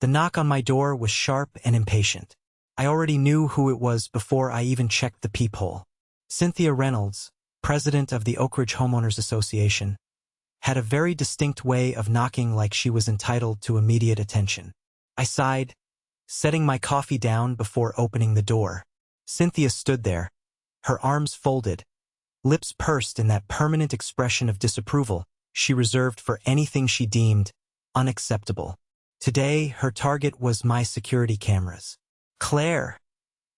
The knock on my door was sharp and impatient. I already knew who it was before I even checked the peephole. Cynthia Reynolds, president of the Oak Ridge Homeowners Association, had a very distinct way of knocking like she was entitled to immediate attention. I sighed, setting my coffee down before opening the door. Cynthia stood there, her arms folded, lips pursed in that permanent expression of disapproval she reserved for anything she deemed unacceptable. Today, her target was my security cameras. "Claire,"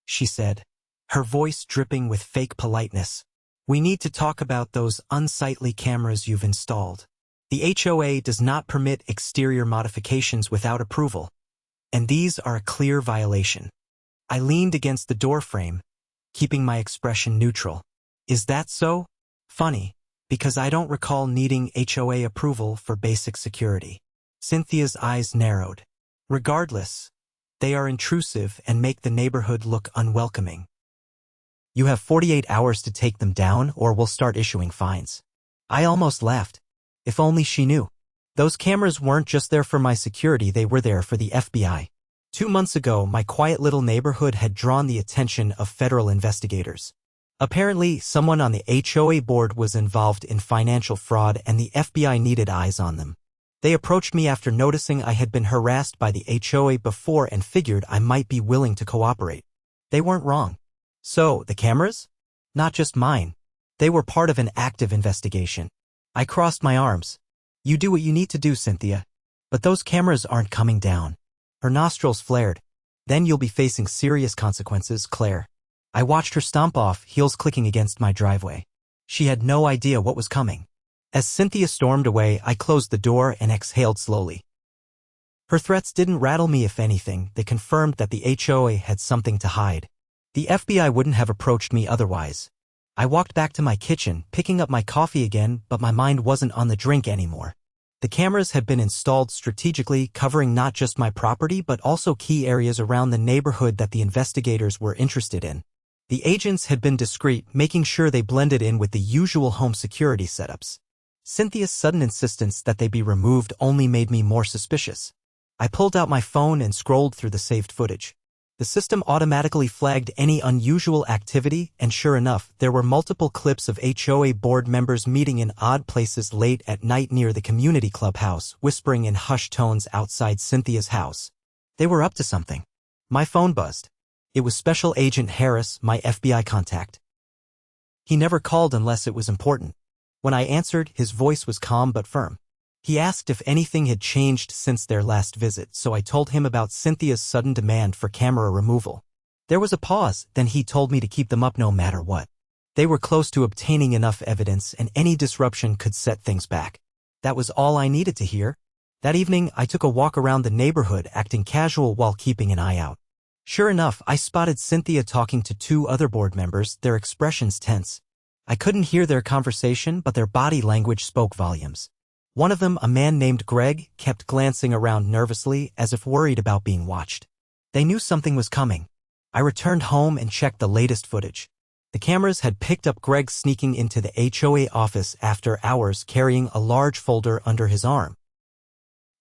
she said, her voice dripping with fake politeness, "we need to talk about those unsightly cameras you've installed. The HOA does not permit exterior modifications without approval, and these are a clear violation." I leaned against the doorframe, keeping my expression neutral. "Is that so? Funny, because I don't recall needing HOA approval for basic security." Cynthia's eyes narrowed. "Regardless, they are intrusive and make the neighborhood look unwelcoming. You have 48 hours to take them down or we'll start issuing fines." I almost laughed. If only she knew. Those cameras weren't just there for my security, they were there for the FBI. 2 months ago, my quiet little neighborhood had drawn the attention of federal investigators. Apparently, someone on the HOA board was involved in financial fraud and the FBI needed eyes on them. They approached me after noticing I had been harassed by the HOA before and figured I might be willing to cooperate. They weren't wrong. "So, the cameras? Not just mine. They were part of an active investigation." I crossed my arms. "You do what you need to do, Cynthia. But those cameras aren't coming down." Her nostrils flared. "Then you'll be facing serious consequences, Claire." I watched her stomp off, heels clicking against my driveway. She had no idea what was coming. As Cynthia stormed away, I closed the door and exhaled slowly. Her threats didn't rattle me. If anything, they confirmed that the HOA had something to hide. The FBI wouldn't have approached me otherwise. I walked back to my kitchen, picking up my coffee again, but my mind wasn't on the drink anymore. The cameras had been installed strategically, covering not just my property but also key areas around the neighborhood that the investigators were interested in. The agents had been discreet, making sure they blended in with the usual home security setups. Cynthia's sudden insistence that they be removed only made me more suspicious. I pulled out my phone and scrolled through the saved footage. The system automatically flagged any unusual activity, and sure enough, there were multiple clips of HOA board members meeting in odd places late at night near the community clubhouse, whispering in hushed tones outside Cynthia's house. They were up to something. My phone buzzed. It was Special Agent Harris, my FBI contact. He never called unless it was important. When I answered, his voice was calm but firm. He asked if anything had changed since their last visit, so I told him about Cynthia's sudden demand for camera removal. There was a pause, then he told me to keep them up no matter what. They were close to obtaining enough evidence, and any disruption could set things back. That was all I needed to hear. That evening, I took a walk around the neighborhood, acting casual while keeping an eye out. Sure enough, I spotted Cynthia talking to 2 other board members, their expressions tense. I couldn't hear their conversation, but their body language spoke volumes. One of them, a man named Greg, kept glancing around nervously as if worried about being watched. They knew something was coming. I returned home and checked the latest footage. The cameras had picked up Greg sneaking into the HOA office after hours, carrying a large folder under his arm.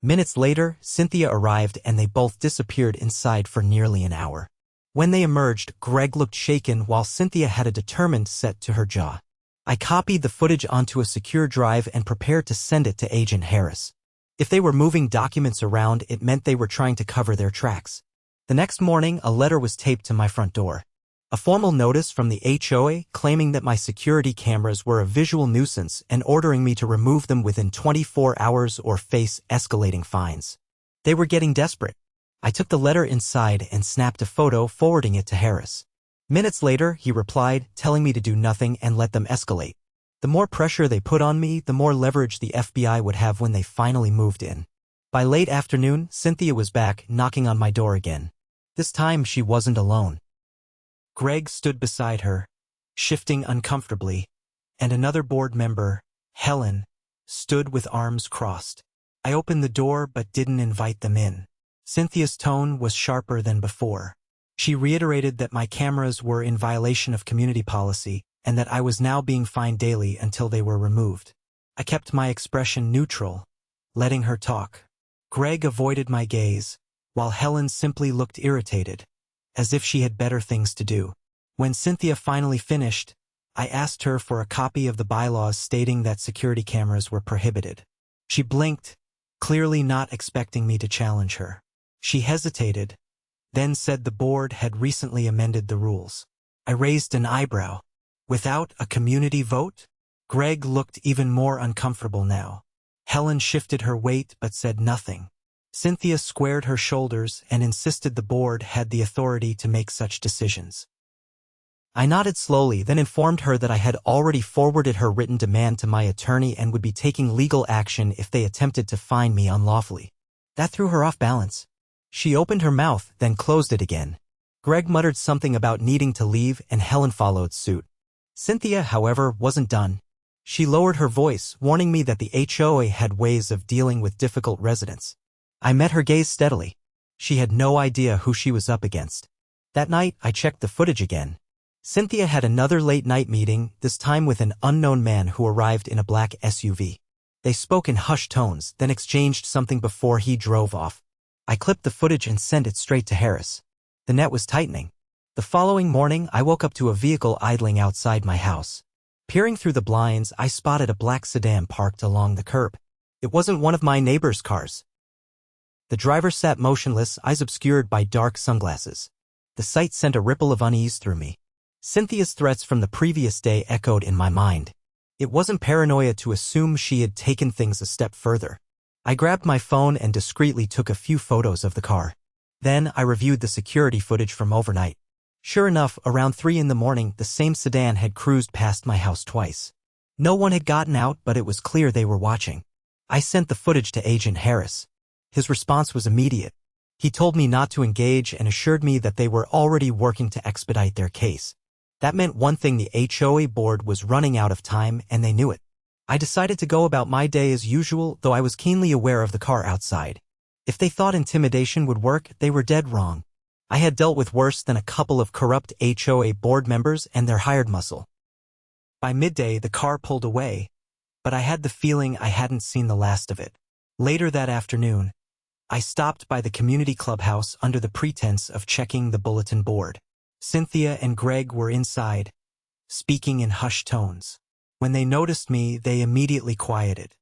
Minutes later, Cynthia arrived and they both disappeared inside for nearly an hour. When they emerged, Greg looked shaken while Cynthia had a determined set to her jaw. I copied the footage onto a secure drive and prepared to send it to Agent Harris. If they were moving documents around, it meant they were trying to cover their tracks. The next morning, a letter was taped to my front door. A formal notice from the HOA claiming that my security cameras were a visual nuisance and ordering me to remove them within 24 hours or face escalating fines. They were getting desperate. I took the letter inside and snapped a photo, forwarding it to Harris. Minutes later, he replied, telling me to do nothing and let them escalate. The more pressure they put on me, the more leverage the FBI would have when they finally moved in. By late afternoon, Cynthia was back, knocking on my door again. This time, she wasn't alone. Greg stood beside her, shifting uncomfortably, and another board member, Helen, stood with arms crossed. I opened the door but didn't invite them in. Cynthia's tone was sharper than before. She reiterated that my cameras were in violation of community policy and that I was now being fined daily until they were removed. I kept my expression neutral, letting her talk. Greg avoided my gaze, while Helen simply looked irritated, as if she had better things to do. When Cynthia finally finished, I asked her for a copy of the bylaws stating that security cameras were prohibited. She blinked, clearly not expecting me to challenge her. She hesitated, then said the board had recently amended the rules. I raised an eyebrow. Without a community vote? Greg looked even more uncomfortable now. Helen shifted her weight but said nothing. Cynthia squared her shoulders and insisted the board had the authority to make such decisions. I nodded slowly, then informed her that I had already forwarded her written demand to my attorney and would be taking legal action if they attempted to fine me unlawfully. That threw her off balance. She opened her mouth, then closed it again. Greg muttered something about needing to leave, and Helen followed suit. Cynthia, however, wasn't done. She lowered her voice, warning me that the HOA had ways of dealing with difficult residents. I met her gaze steadily. She had no idea who she was up against. That night, I checked the footage again. Cynthia had another late-night meeting, this time with an unknown man who arrived in a black SUV. They spoke in hushed tones, then exchanged something before he drove off. I clipped the footage and sent it straight to Harris. The net was tightening. The following morning, I woke up to a vehicle idling outside my house. Peering through the blinds, I spotted a black sedan parked along the curb. It wasn't one of my neighbor's cars. The driver sat motionless, eyes obscured by dark sunglasses. The sight sent a ripple of unease through me. Cynthia's threats from the previous day echoed in my mind. It wasn't paranoia to assume she had taken things a step further. I grabbed my phone and discreetly took a few photos of the car. Then I reviewed the security footage from overnight. Sure enough, around 3 in the morning, the same sedan had cruised past my house twice. No one had gotten out, but it was clear they were watching. I sent the footage to Agent Harris. His response was immediate. He told me not to engage and assured me that they were already working to expedite their case. That meant one thing: the HOA board was running out of time, and they knew it. I decided to go about my day as usual, though I was keenly aware of the car outside. If they thought intimidation would work, they were dead wrong. I had dealt with worse than a couple of corrupt HOA board members and their hired muscle. By midday, the car pulled away, but I had the feeling I hadn't seen the last of it. Later that afternoon, I stopped by the community clubhouse under the pretense of checking the bulletin board. Cynthia and Greg were inside, speaking in hushed tones. When they noticed me, they immediately quieted.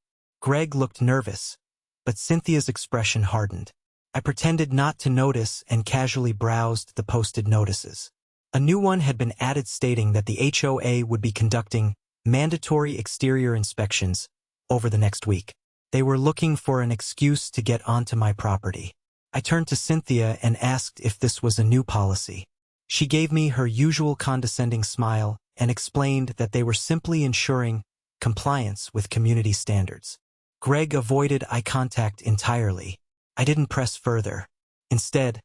Greg looked nervous, but Cynthia's expression hardened. I pretended not to notice and casually browsed the posted notices. A new one had been added stating that the HOA would be conducting mandatory exterior inspections over the next week. They were looking for an excuse to get onto my property. I turned to Cynthia and asked if this was a new policy. She gave me her usual condescending smile and explained that they were simply ensuring compliance with community standards. Greg avoided eye contact entirely. I didn't press further. Instead,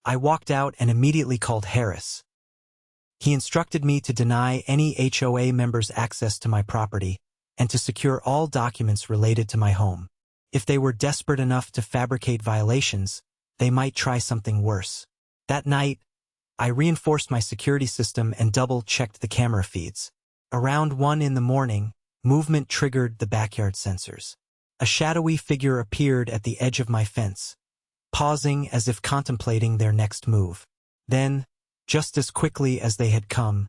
I walked out and immediately called Harris. He instructed me to deny any HOA members access to my property and to secure all documents related to my home. If they were desperate enough to fabricate violations, they might try something worse. That night, I reinforced my security system and double-checked the camera feeds. Around 1 in the morning, movement triggered the backyard sensors. A shadowy figure appeared at the edge of my fence, pausing as if contemplating their next move. Then, just as quickly as they had come,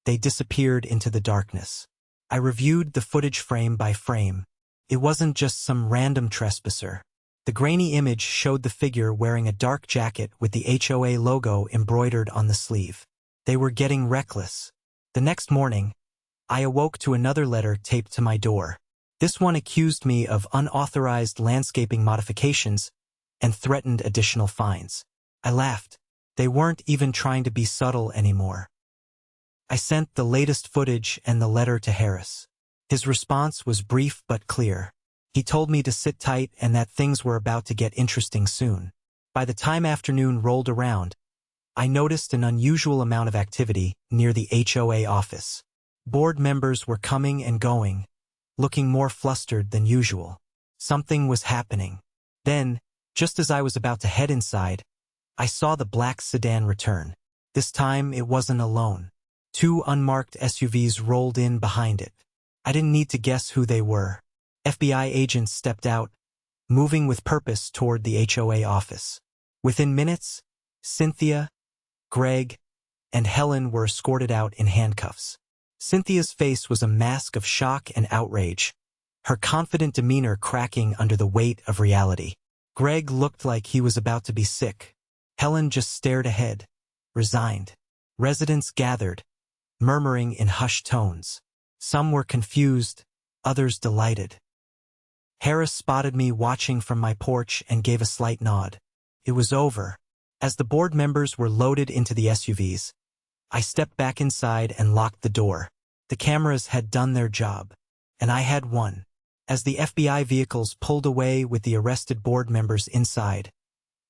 they disappeared into the darkness. I reviewed the footage frame by frame. It wasn't just some random trespasser. The grainy image showed the figure wearing a dark jacket with the HOA logo embroidered on the sleeve. They were getting reckless. The next morning, I awoke to another letter taped to my door. This one accused me of unauthorized landscaping modifications and threatened additional fines. I laughed. They weren't even trying to be subtle anymore. I sent the latest footage and the letter to Harris. His response was brief but clear. He told me to sit tight and that things were about to get interesting soon. By the time afternoon rolled around, I noticed an unusual amount of activity near the HOA office. Board members were coming and going, looking more flustered than usual. Something was happening. Then, just as I was about to head inside, I saw the black sedan return. This time it wasn't alone. 2 unmarked SUVs rolled in behind it. I didn't need to guess who they were. FBI agents stepped out, moving with purpose toward the HOA office. Within minutes, Cynthia, Greg, and Helen were escorted out in handcuffs. Cynthia's face was a mask of shock and outrage, her confident demeanor cracking under the weight of reality. Greg looked like he was about to be sick. Helen just stared ahead, resigned. Residents gathered, murmuring in hushed tones. Some were confused, others delighted. Harris spotted me watching from my porch and gave a slight nod. It was over. As the board members were loaded into the SUVs, I stepped back inside and locked the door. The cameras had done their job, and I had one. As the FBI vehicles pulled away with the arrested board members inside,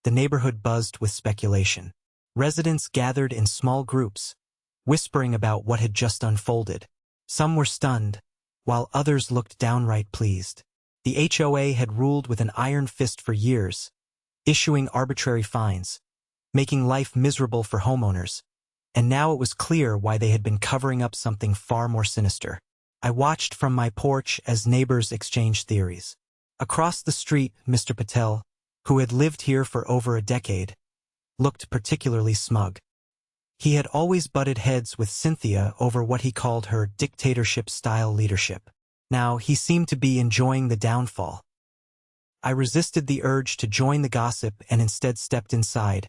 the neighborhood buzzed with speculation. Residents gathered in small groups, whispering about what had just unfolded. Some were stunned, while others looked downright pleased. The HOA had ruled with an iron fist for years, issuing arbitrary fines, making life miserable for homeowners, and now it was clear why they had been covering up something far more sinister. I watched from my porch as neighbors exchanged theories. Across the street, Mr. Patel, who had lived here for over a decade, looked particularly smug. He had always butted heads with Cynthia over what he called her dictatorship-style leadership. Now he seemed to be enjoying the downfall. I resisted the urge to join the gossip and instead stepped inside,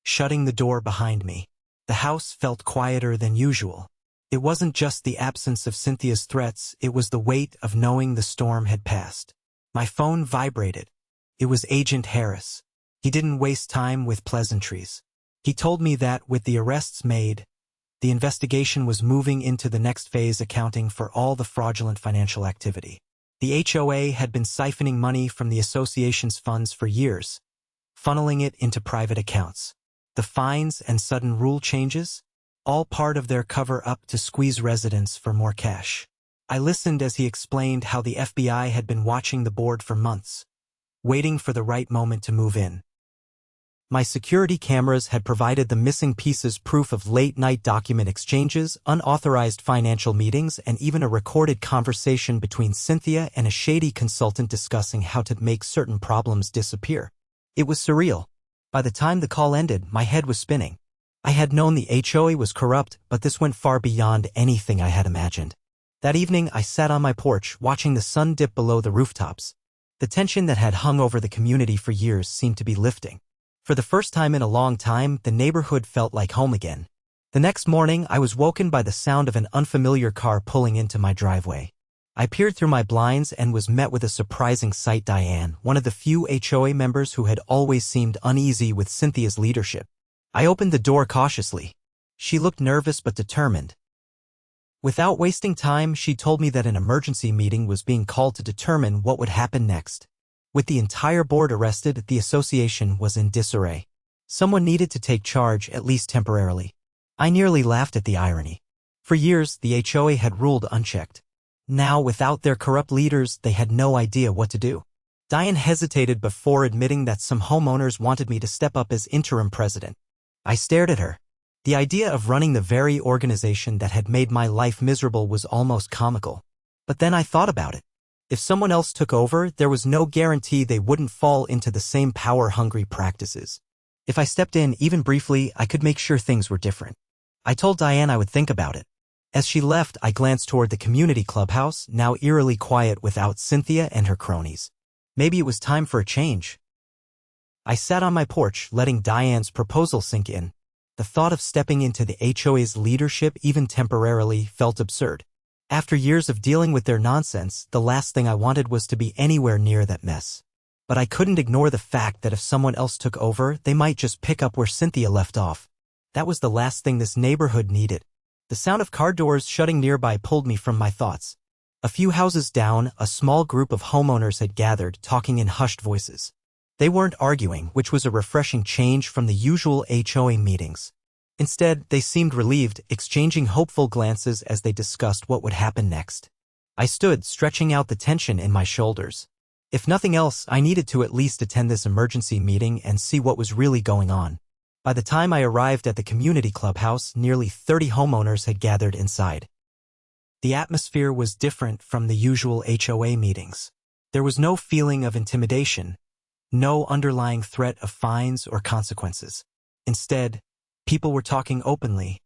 shutting the door behind me. The house felt quieter than usual. It wasn't just the absence of Cynthia's threats, it was the weight of knowing the storm had passed. My phone vibrated. It was Agent Harris. He didn't waste time with pleasantries. He told me that, with the arrests made, the investigation was moving into the next phase, accounting for all the fraudulent financial activity. The HOA had been siphoning money from the association's funds for years, funneling it into private accounts. The fines and sudden rule changes, all part of their cover-up to squeeze residents for more cash. I listened as he explained how the FBI had been watching the board for months, waiting for the right moment to move in. My security cameras had provided the missing pieces, proof of late-night document exchanges, unauthorized financial meetings, and even a recorded conversation between Cynthia and a shady consultant discussing how to make certain problems disappear. It was surreal. By the time the call ended, my head was spinning. I had known the HOA was corrupt, but this went far beyond anything I had imagined. That evening, I sat on my porch, watching the sun dip below the rooftops. The tension that had hung over the community for years seemed to be lifting. For the first time in a long time, the neighborhood felt like home again. The next morning, I was woken by the sound of an unfamiliar car pulling into my driveway. I peered through my blinds and was met with a surprising sight: Diane, one of the few HOA members who had always seemed uneasy with Cynthia's leadership. I opened the door cautiously. She looked nervous but determined. Without wasting time, she told me that an emergency meeting was being called to determine what would happen next. With the entire board arrested, the association was in disarray. Someone needed to take charge, at least temporarily. I nearly laughed at the irony. For years, the HOA had ruled unchecked. Now, without their corrupt leaders, they had no idea what to do. Diane hesitated before admitting that some homeowners wanted me to step up as interim president. I stared at her. The idea of running the very organization that had made my life miserable was almost comical. But then I thought about it. If someone else took over, there was no guarantee they wouldn't fall into the same power-hungry practices. If I stepped in, even briefly, I could make sure things were different. I told Diane I would think about it. As she left, I glanced toward the community clubhouse, now eerily quiet without Cynthia and her cronies. Maybe it was time for a change. I sat on my porch, letting Diane's proposal sink in. The thought of stepping into the HOA's leadership, even temporarily, felt absurd. After years of dealing with their nonsense, the last thing I wanted was to be anywhere near that mess. But I couldn't ignore the fact that if someone else took over, they might just pick up where Cynthia left off. That was the last thing this neighborhood needed. The sound of car doors shutting nearby pulled me from my thoughts. A few houses down, a small group of homeowners had gathered, talking in hushed voices. They weren't arguing, which was a refreshing change from the usual HOA meetings. Instead, they seemed relieved, exchanging hopeful glances as they discussed what would happen next. I stood, stretching out the tension in my shoulders. If nothing else, I needed to at least attend this emergency meeting and see what was really going on. By the time I arrived at the community clubhouse, nearly 30 homeowners had gathered inside. The atmosphere was different from the usual HOA meetings. There was no feeling of intimidation, No underlying threat of fines or consequences. Instead, people were talking openly,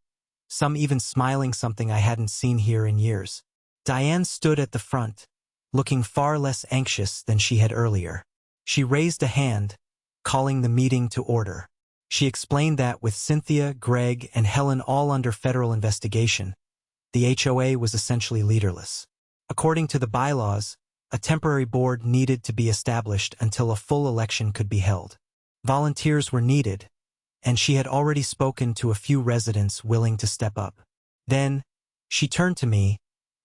some even smiling, something I hadn't seen here in years. Diane stood at the front, looking far less anxious than she had earlier. She raised a hand, calling the meeting to order. She explained that with Cynthia, Greg, and Helen all under federal investigation, the HOA was essentially leaderless. According to the bylaws, a temporary board needed to be established until a full election could be held. Volunteers were needed, and she had already spoken to a few residents willing to step up. Then, she turned to me,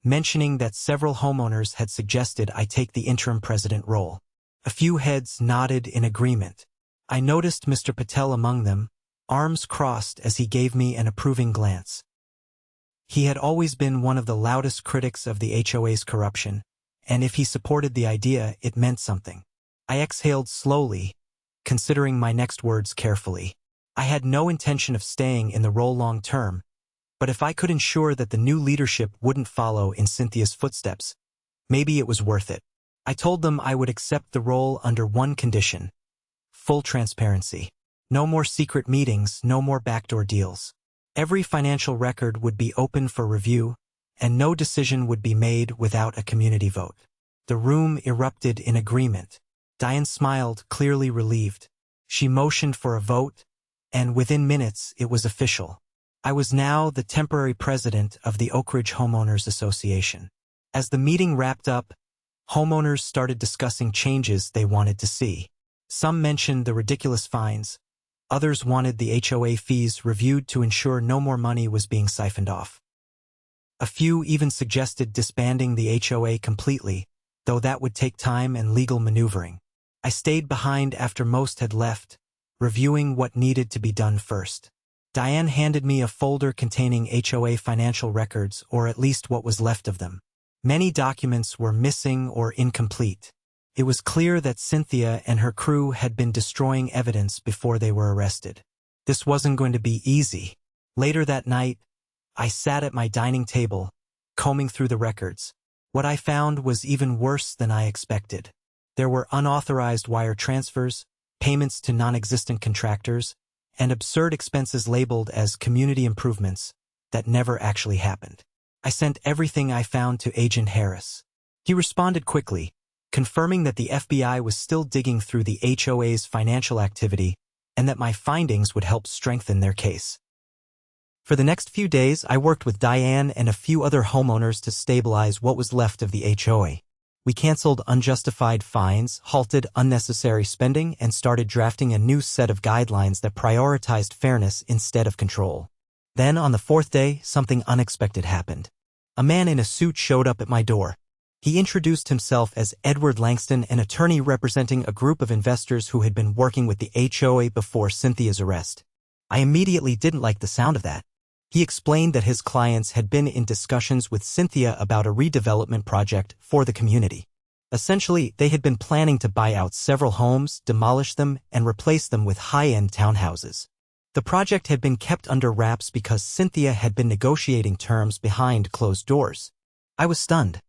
mentioning that several homeowners had suggested I take the interim president role. A few heads nodded in agreement. I noticed Mr. Patel among them, arms crossed as he gave me an approving glance. He had always been one of the loudest critics of the HOA's corruption, and if he supported the idea, it meant something. I exhaled slowly, considering my next words carefully. I had no intention of staying in the role long term, but if I could ensure that the new leadership wouldn't follow in Cynthia's footsteps, maybe it was worth it. I told them I would accept the role under one condition: full transparency. No more secret meetings, no more backdoor deals. Every financial record would be open for review, and no decision would be made without a community vote. The room erupted in agreement. Diane smiled, clearly relieved. She motioned for a vote, and within minutes it was official. I was now the temporary president of the Oak Ridge Homeowners Association. As the meeting wrapped up, homeowners started discussing changes they wanted to see. Some mentioned the ridiculous fines. Others wanted the HOA fees reviewed to ensure no more money was being siphoned off. A few even suggested disbanding the HOA completely, though that would take time and legal maneuvering. I stayed behind after most had left, reviewing what needed to be done first. Diane handed me a folder containing HOA financial records, or at least what was left of them. Many documents were missing or incomplete. It was clear that Cynthia and her crew had been destroying evidence before they were arrested. This wasn't going to be easy. Later that night, I sat at my dining table, combing through the records. What I found was even worse than I expected. There were unauthorized wire transfers, payments to non-existent contractors, and absurd expenses labeled as community improvements that never actually happened. I sent everything I found to Agent Harris. He responded quickly, confirming that the FBI was still digging through the HOA's financial activity and that my findings would help strengthen their case. For the next few days, I worked with Diane and a few other homeowners to stabilize what was left of the HOA. We canceled unjustified fines, halted unnecessary spending, and started drafting a new set of guidelines that prioritized fairness instead of control. Then, on the fourth day, something unexpected happened. A man in a suit showed up at my door. He introduced himself as Edward Langston, an attorney representing a group of investors who had been working with the HOA before Cynthia's arrest. I immediately didn't like the sound of that. He explained that his clients had been in discussions with Cynthia about a redevelopment project for the community. Essentially, they had been planning to buy out several homes, demolish them, and replace them with high-end townhouses. The project had been kept under wraps because Cynthia had been negotiating terms behind closed doors. I was stunned.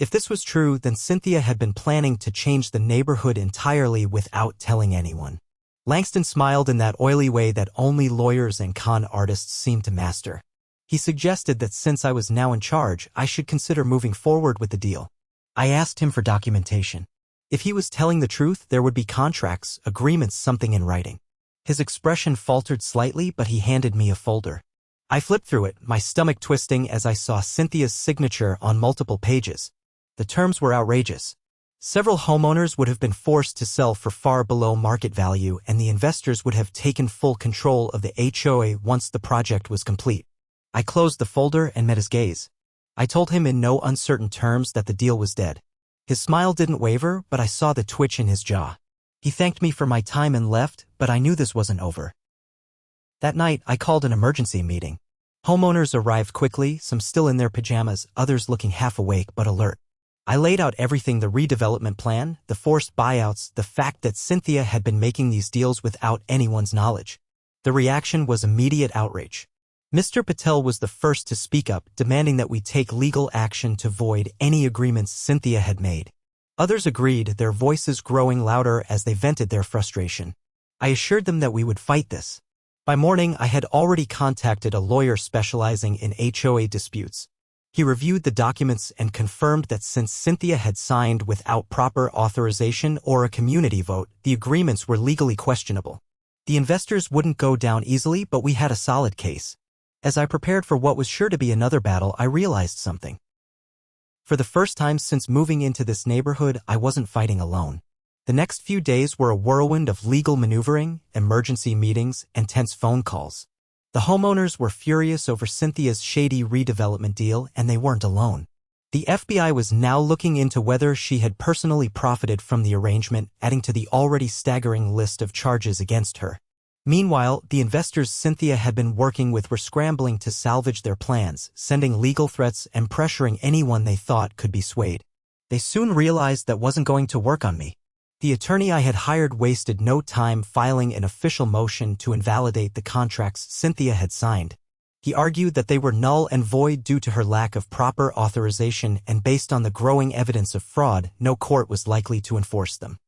If this was true, then Cynthia had been planning to change the neighborhood entirely without telling anyone. Langston smiled in that oily way that only lawyers and con artists seem to master. He suggested that since I was now in charge, I should consider moving forward with the deal. I asked him for documentation. If he was telling the truth, there would be contracts, agreements, something in writing. His expression faltered slightly, but he handed me a folder. I flipped through it, my stomach twisting as I saw Cynthia's signature on multiple pages. The terms were outrageous. Several homeowners would have been forced to sell for far below market value, and the investors would have taken full control of the HOA once the project was complete. I closed the folder and met his gaze. I told him in no uncertain terms that the deal was dead. His smile didn't waver, but I saw the twitch in his jaw. He thanked me for my time and left, but I knew this wasn't over. That night, I called an emergency meeting. Homeowners arrived quickly, some still in their pajamas, others looking half awake but alert. I laid out everything: the redevelopment plan, the forced buyouts, the fact that Cynthia had been making these deals without anyone's knowledge. The reaction was immediate outrage. Mr. Patel was the first to speak up, demanding that we take legal action to void any agreements Cynthia had made. Others agreed, their voices growing louder as they vented their frustration. I assured them that we would fight this. By morning, I had already contacted a lawyer specializing in HOA disputes. He reviewed the documents and confirmed that since Cynthia had signed without proper authorization or a community vote, the agreements were legally questionable. The investors wouldn't go down easily, but we had a solid case. As I prepared for what was sure to be another battle, I realized something. For the first time since moving into this neighborhood, I wasn't fighting alone. The next few days were a whirlwind of legal maneuvering, emergency meetings, and tense phone calls. The homeowners were furious over Cynthia's shady redevelopment deal, and they weren't alone. The FBI was now looking into whether she had personally profited from the arrangement, adding to the already staggering list of charges against her. Meanwhile, the investors Cynthia had been working with were scrambling to salvage their plans, sending legal threats and pressuring anyone they thought could be swayed. They soon realized that wasn't going to work on me. The attorney I had hired wasted no time filing an official motion to invalidate the contracts Cynthia had signed. He argued that they were null and void due to her lack of proper authorization, and based on the growing evidence of fraud, no court was likely to enforce them.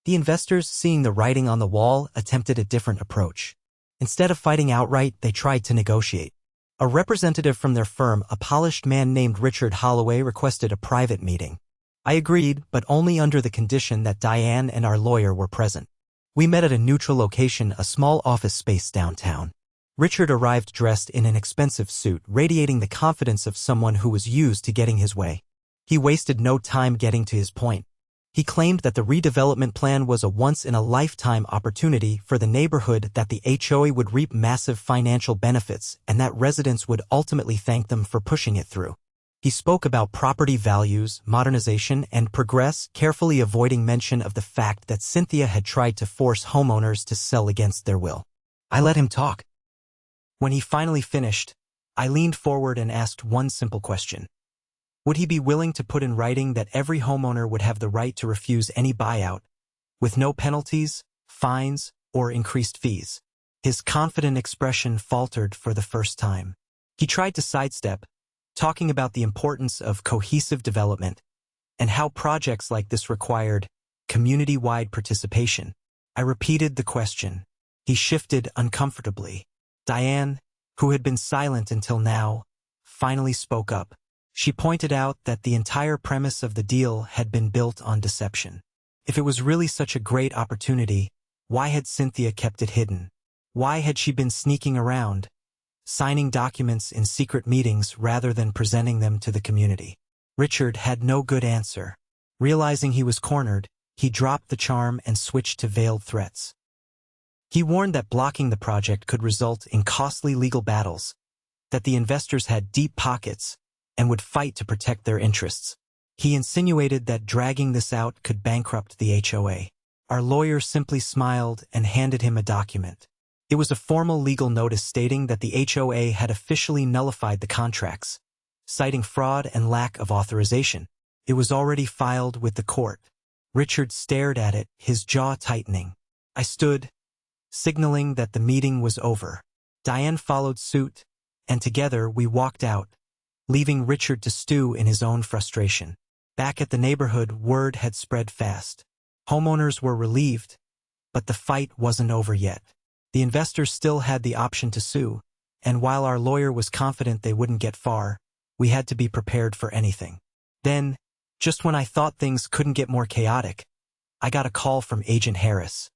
The investors, seeing the writing on the wall, attempted a different approach. Instead of fighting outright, they tried to negotiate. A representative from their firm, a polished man named Richard Holloway, requested a private meeting. I agreed, but only under the condition that Diane and our lawyer were present. We met at a neutral location, a small office space downtown. Richard arrived dressed in an expensive suit, radiating the confidence of someone who was used to getting his way. He wasted no time getting to his point. He claimed that the redevelopment plan was a once-in-a-lifetime opportunity for the neighborhood, that the HOA would reap massive financial benefits, and that residents would ultimately thank them for pushing it through. He spoke about property values, modernization, and progress, carefully avoiding mention of the fact that Cynthia had tried to force homeowners to sell against their will. I let him talk. When he finally finished, I leaned forward and asked one simple question. Would he be willing to put in writing that every homeowner would have the right to refuse any buyout, with no penalties, fines, or increased fees? His confident expression faltered for the first time. He tried to sidestep, talking about the importance of cohesive development and how projects like this required community-wide participation. I repeated the question. He shifted uncomfortably. Diane, who had been silent until now, finally spoke up. She pointed out that the entire premise of the deal had been built on deception. If it was really such a great opportunity, why had Cynthia kept it hidden? Why had she been sneaking around, signing documents in secret meetings rather than presenting them to the community? Richard had no good answer. Realizing he was cornered, he dropped the charm and switched to veiled threats. He warned that blocking the project could result in costly legal battles, that the investors had deep pockets and would fight to protect their interests. He insinuated that dragging this out could bankrupt the HOA. Our lawyer simply smiled and handed him a document. It was a formal legal notice stating that the HOA had officially nullified the contracts, citing fraud and lack of authorization. It was already filed with the court. Richard stared at it, his jaw tightening. I stood, signaling that the meeting was over. Diane followed suit, and together we walked out, leaving Richard to stew in his own frustration. Back at the neighborhood, word had spread fast. Homeowners were relieved, but the fight wasn't over yet. The investors still had the option to sue, and while our lawyer was confident they wouldn't get far, we had to be prepared for anything. Then, just when I thought things couldn't get more chaotic, I got a call from Agent Harris.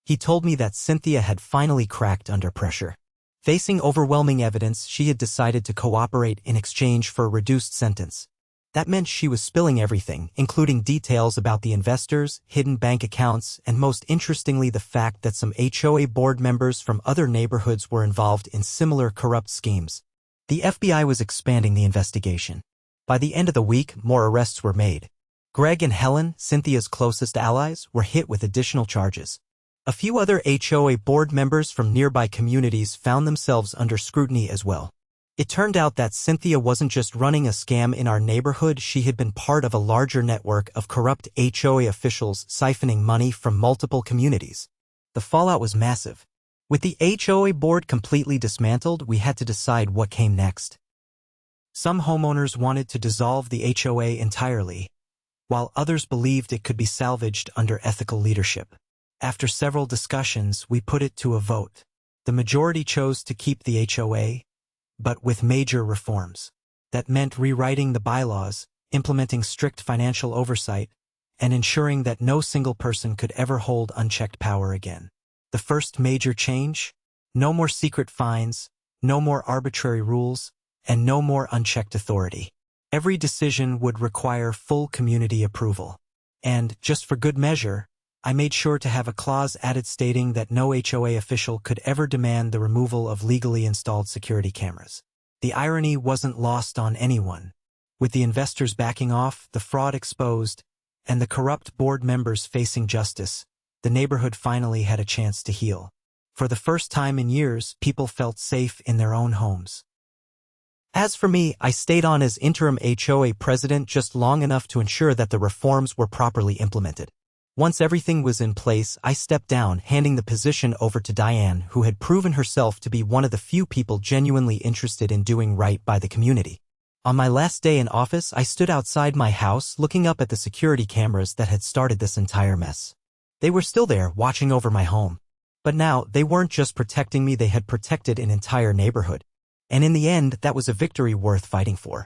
He told me that Cynthia had finally cracked under pressure. Facing overwhelming evidence, she had decided to cooperate in exchange for a reduced sentence. That meant she was spilling everything, including details about the investors, hidden bank accounts, and most interestingly the fact that some HOA board members from other neighborhoods were involved in similar corrupt schemes. The FBI was expanding the investigation. By the end of the week, more arrests were made. Greg and Helen, Cynthia's closest allies, were hit with additional charges. A few other HOA board members from nearby communities found themselves under scrutiny as well. It turned out that Cynthia wasn't just running a scam in our neighborhood, she had been part of a larger network of corrupt HOA officials siphoning money from multiple communities. The fallout was massive. With the HOA board completely dismantled, we had to decide what came next. Some homeowners wanted to dissolve the HOA entirely, while others believed it could be salvaged under ethical leadership. After several discussions, we put it to a vote. The majority chose to keep the HOA, but with major reforms. That meant rewriting the bylaws, implementing strict financial oversight, and ensuring that no single person could ever hold unchecked power again. The first major change? No more secret fines, no more arbitrary rules, and no more unchecked authority. Every decision would require full community approval. And, just for good measure, I made sure to have a clause added stating that no HOA official could ever demand the removal of legally installed security cameras. The irony wasn't lost on anyone. With the investors backing off, the fraud exposed, and the corrupt board members facing justice, the neighborhood finally had a chance to heal. For the first time in years, people felt safe in their own homes. As for me, I stayed on as interim HOA president just long enough to ensure that the reforms were properly implemented. Once everything was in place, I stepped down, handing the position over to Diane, who had proven herself to be one of the few people genuinely interested in doing right by the community. On my last day in office, I stood outside my house looking up at the security cameras that had started this entire mess. They were still there, watching over my home. But now, they weren't just protecting me, they had protected an entire neighborhood. And in the end, that was a victory worth fighting for.